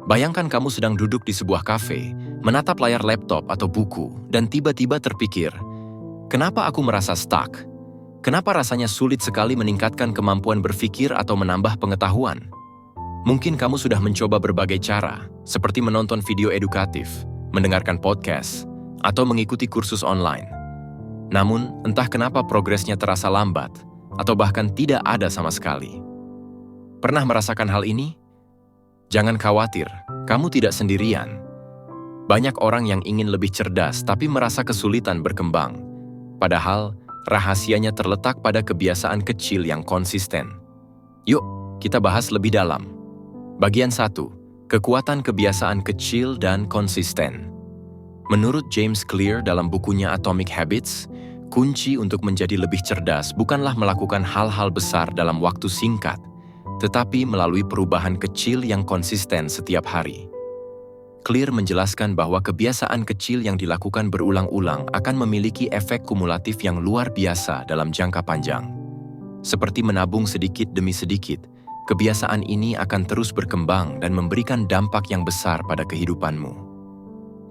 Bayangkan kamu sedang duduk di sebuah kafe, menatap layar laptop atau buku, dan tiba-tiba terpikir, kenapa aku merasa stuck? Kenapa rasanya sulit sekali meningkatkan kemampuan berpikir atau menambah pengetahuan? Mungkin kamu sudah mencoba berbagai cara, seperti menonton video edukatif, mendengarkan podcast, atau mengikuti kursus online. Namun, entah kenapa progresnya terasa lambat, atau bahkan tidak ada sama sekali. Pernah merasakan hal ini? Jangan khawatir, kamu tidak sendirian. Banyak orang yang ingin lebih cerdas tapi merasa kesulitan berkembang. Padahal, rahasianya terletak pada kebiasaan kecil yang konsisten. Yuk, kita bahas lebih dalam. Bagian 1. Kekuatan kebiasaan kecil dan konsisten. Menurut James Clear dalam bukunya Atomic Habits, kunci untuk menjadi lebih cerdas bukanlah melakukan hal-hal besar dalam waktu singkat, tetapi melalui perubahan kecil yang konsisten setiap hari. Clear menjelaskan bahwa kebiasaan kecil yang dilakukan berulang-ulang akan memiliki efek kumulatif yang luar biasa dalam jangka panjang. Seperti menabung sedikit demi sedikit, kebiasaan ini akan terus berkembang dan memberikan dampak yang besar pada kehidupanmu.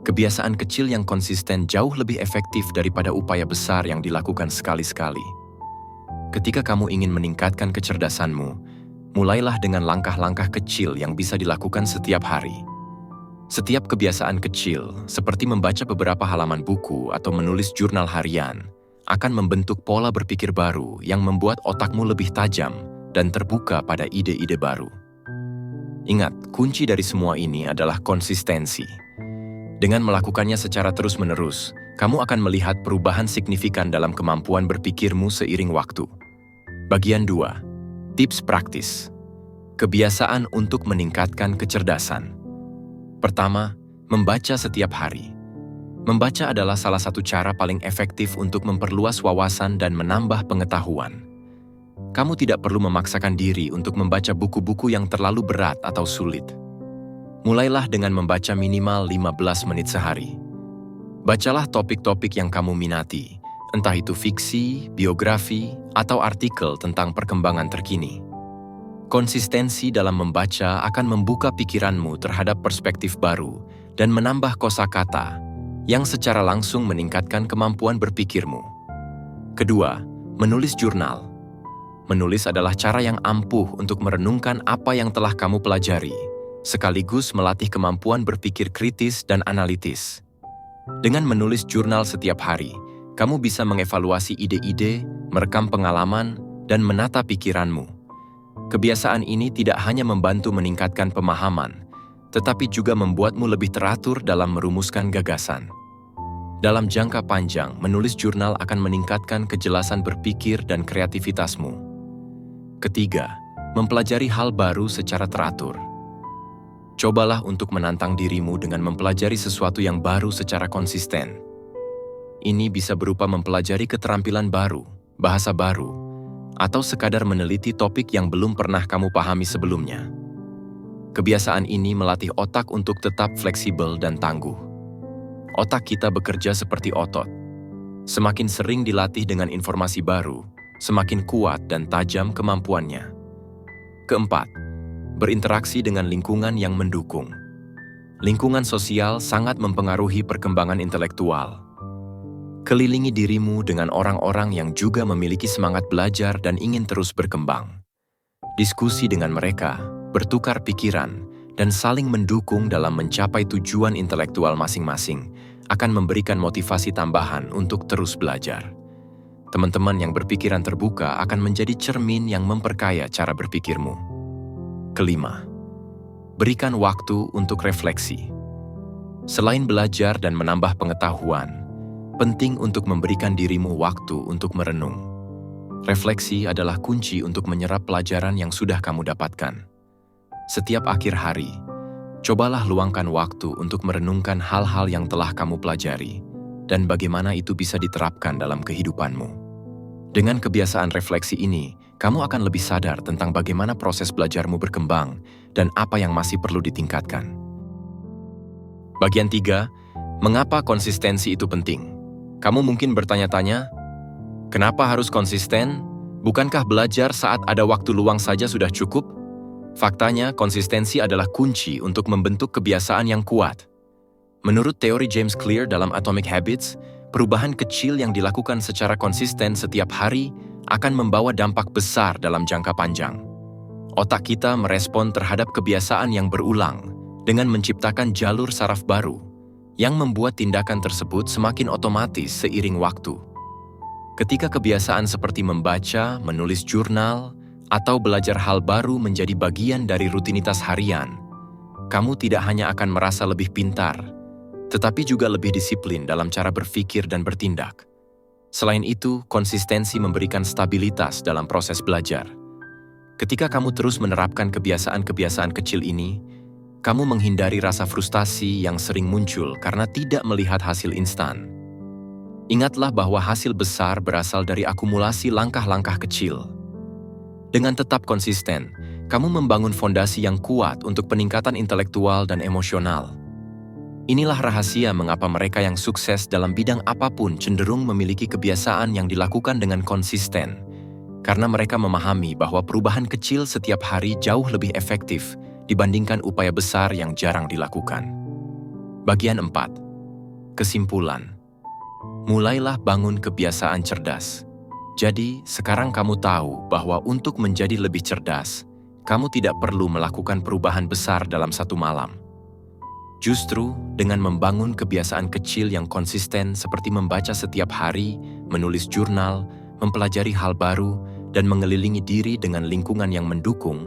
Kebiasaan kecil yang konsisten jauh lebih efektif daripada upaya besar yang dilakukan sekali-sekali. Ketika kamu ingin meningkatkan kecerdasanmu, mulailah dengan langkah-langkah kecil yang bisa dilakukan setiap hari. Setiap kebiasaan kecil, seperti membaca beberapa halaman buku atau menulis jurnal harian, akan membentuk pola berpikir baru yang membuat otakmu lebih tajam dan terbuka pada ide-ide baru. Ingat, kunci dari semua ini adalah konsistensi. Dengan melakukannya secara terus-menerus, kamu akan melihat perubahan signifikan dalam kemampuan berpikirmu seiring waktu. Bagian 2. Tips praktis. Kebiasaan untuk meningkatkan kecerdasan. Pertama, membaca setiap hari. Membaca adalah salah satu cara paling efektif untuk memperluas wawasan dan menambah pengetahuan. Kamu tidak perlu memaksakan diri untuk membaca buku-buku yang terlalu berat atau sulit. Mulailah dengan membaca minimal 15 menit sehari. Bacalah topik-topik yang kamu minati, entah itu fiksi, biografi, atau artikel tentang perkembangan terkini. Konsistensi dalam membaca akan membuka pikiranmu terhadap perspektif baru dan menambah kosakata yang secara langsung meningkatkan kemampuan berpikirmu. Kedua, menulis jurnal. Menulis adalah cara yang ampuh untuk merenungkan apa yang telah kamu pelajari, sekaligus melatih kemampuan berpikir kritis dan analitis. Dengan menulis jurnal setiap hari, kamu bisa mengevaluasi ide-ide, merekam pengalaman, dan menata pikiranmu. Kebiasaan ini tidak hanya membantu meningkatkan pemahaman, tetapi juga membuatmu lebih teratur dalam merumuskan gagasan. Dalam jangka panjang, menulis jurnal akan meningkatkan kejelasan berpikir dan kreativitasmu. Ketiga, mempelajari hal baru secara teratur. Cobalah untuk menantang dirimu dengan mempelajari sesuatu yang baru secara konsisten. Ini bisa berupa mempelajari keterampilan baru, bahasa baru, atau sekadar meneliti topik yang belum pernah kamu pahami sebelumnya. Kebiasaan ini melatih otak untuk tetap fleksibel dan tangguh. Otak kita bekerja seperti otot. Semakin sering dilatih dengan informasi baru, semakin kuat dan tajam kemampuannya. Keempat, berinteraksi dengan lingkungan yang mendukung. Lingkungan sosial sangat mempengaruhi perkembangan intelektual. Kelilingi dirimu dengan orang-orang yang juga memiliki semangat belajar dan ingin terus berkembang. Diskusi dengan mereka, bertukar pikiran, dan saling mendukung dalam mencapai tujuan intelektual masing-masing akan memberikan motivasi tambahan untuk terus belajar. Teman-teman yang berpikiran terbuka akan menjadi cermin yang memperkaya cara berpikirmu. Kelima, berikan waktu untuk refleksi. Selain belajar dan menambah pengetahuan, penting untuk memberikan dirimu waktu untuk merenung. Refleksi adalah kunci untuk menyerap pelajaran yang sudah kamu dapatkan. Setiap akhir hari, cobalah luangkan waktu untuk merenungkan hal-hal yang telah kamu pelajari dan bagaimana itu bisa diterapkan dalam kehidupanmu. Dengan kebiasaan refleksi ini, kamu akan lebih sadar tentang bagaimana proses belajarmu berkembang dan apa yang masih perlu ditingkatkan. Bagian 3, mengapa konsistensi itu penting? Kamu mungkin bertanya-tanya, kenapa harus konsisten? Bukankah belajar saat ada waktu luang saja sudah cukup? Faktanya, konsistensi adalah kunci untuk membentuk kebiasaan yang kuat. Menurut teori James Clear dalam Atomic Habits, perubahan kecil yang dilakukan secara konsisten setiap hari akan membawa dampak besar dalam jangka panjang. Otak kita merespon terhadap kebiasaan yang berulang dengan menciptakan jalur saraf baru yang membuat tindakan tersebut semakin otomatis seiring waktu. Ketika kebiasaan seperti membaca, menulis jurnal, atau belajar hal baru menjadi bagian dari rutinitas harian, kamu tidak hanya akan merasa lebih pintar, tetapi juga lebih disiplin dalam cara berpikir dan bertindak. Selain itu, konsistensi memberikan stabilitas dalam proses belajar. Ketika kamu terus menerapkan kebiasaan-kebiasaan kecil ini, kamu menghindari rasa frustasi yang sering muncul karena tidak melihat hasil instan. Ingatlah bahwa hasil besar berasal dari akumulasi langkah-langkah kecil. Dengan tetap konsisten, kamu membangun fondasi yang kuat untuk peningkatan intelektual dan emosional. Inilah rahasia mengapa mereka yang sukses dalam bidang apapun cenderung memiliki kebiasaan yang dilakukan dengan konsisten, karena mereka memahami bahwa perubahan kecil setiap hari jauh lebih efektif dibandingkan upaya besar yang jarang dilakukan. Bagian 4. Kesimpulan. Mulailah bangun kebiasaan cerdas. Jadi, sekarang kamu tahu bahwa untuk menjadi lebih cerdas, kamu tidak perlu melakukan perubahan besar dalam satu malam. Justru, dengan membangun kebiasaan kecil yang konsisten seperti membaca setiap hari, menulis jurnal, mempelajari hal baru, dan mengelilingi diri dengan lingkungan yang mendukung,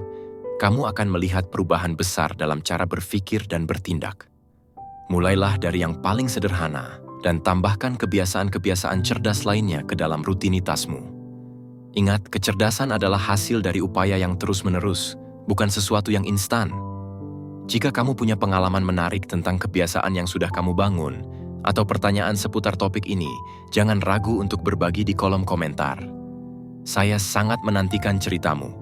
kamu akan melihat perubahan besar dalam cara berpikir dan bertindak. Mulailah dari yang paling sederhana, dan tambahkan kebiasaan-kebiasaan cerdas lainnya ke dalam rutinitasmu. Ingat, kecerdasan adalah hasil dari upaya yang terus-menerus, bukan sesuatu yang instan. Jika kamu punya pengalaman menarik tentang kebiasaan yang sudah kamu bangun, atau pertanyaan seputar topik ini, jangan ragu untuk berbagi di kolom komentar. Saya sangat menantikan ceritamu.